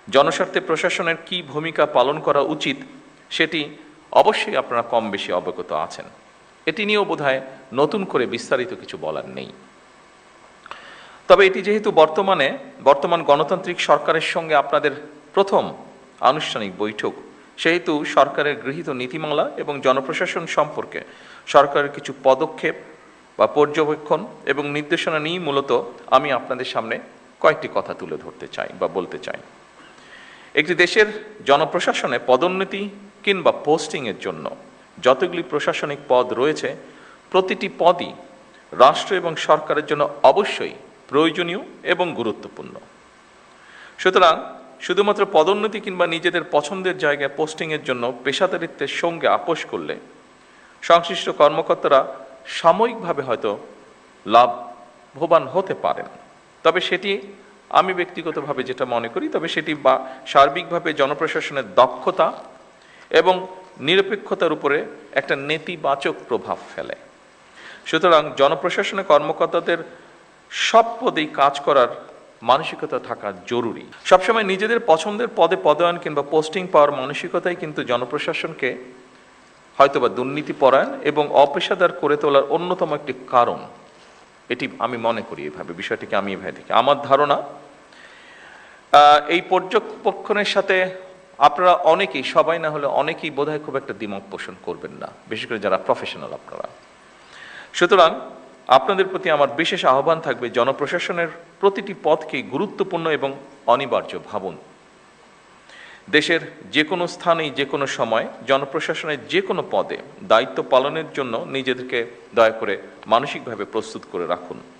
জনস্বার্থে প্রশাসনের কী ভূমিকা পালন করা উচিত সেটি অবশ্যই আপনারা কম বেশি অবগত আছেন। এটি নিয়েও বোধহয় নতুন করে বিস্তারিত কিছু বলার নেই। তবে এটি যেহেতু বর্তমান গণতান্ত্রিক সরকারের সঙ্গে আপনাদের প্রথম আনুষ্ঠানিক বৈঠক, সেহেতু সরকারের গৃহীত নীতিমালা এবং জনপ্রশাসন সম্পর্কে সরকারের কিছু পদক্ষেপ বা পর্যবেক্ষণ এবং নির্দেশনা নিয়ে মূলত আমি আপনাদের সামনে কয়েকটি কথা তুলে ধরতে চাই বা বলতে চাই। একটি দেশের জনপ্রশাসনে পদোন্নতি কিংবা পোস্টিংয়ের জন্য যতগুলি প্রশাসনিক পদ রয়েছে, প্রতিটি পদই রাষ্ট্র এবং সরকারের জন্য অবশ্যই প্রয়োজনীয় এবং গুরুত্বপূর্ণ। সুতরাং শুধুমাত্র পদোন্নতি কিংবা নিজেদের পছন্দের জায়গায় পোস্টিংয়ের জন্য পেশাদারিত্বের সঙ্গে আপোষ করলে সংশ্লিষ্ট কর্মকর্তারা সাময়িকভাবে হয়তো লাভবান হতে পারেন, তবে সেটি আমি ব্যক্তিগতভাবে যেটা মনে করি, তবে সেটি বা সার্বিকভাবে জনপ্রশাসনের দক্ষতা এবং নিরপেক্ষতার উপরে একটা নেতিবাচক প্রভাব ফেলে। সুতরাং জনপ্রশাসনের কর্মকর্তাদের সব পদেই কাজ করার মানসিকতা থাকা জরুরি। সবসময় নিজেদের পছন্দের পদে পদায়ন কিংবা পোস্টিং পাওয়ার মানসিকতাই কিন্তু জনপ্রশাসনকে হয়তোবা দুর্নীতিপরায়ণ এবং অপেশাদার করে তোলার অন্যতম একটি কারণ। এটি আমি মনে করি, এভাবে বিষয়টিকে আমি এভাবে দেখি। আমার ধারণা এই পর্যবেক্ষণের সাথে আপনারা অনেকেই, সবাই না হলে অনেকেই বোধহয় খুব একটা দ্বিমত পোষণ করবেন না, বিশেষ করে যারা প্রফেশনাল আপনারা। সুতরাং আপনাদের প্রতি আমার বিশেষ আহ্বান থাকবে, জনপ্রশাসনের প্রতিটি পদকেই গুরুত্বপূর্ণ এবং অনিবার্য ভাবুন। দেশের যে কোনো স্থানেই যে কোনো সময় জনপ্রশাসনের যে কোনো পদে দায়িত্ব পালনের জন্য নিজেদেরকে দয়া করে মানসিকভাবে প্রস্তুত করে রাখুন।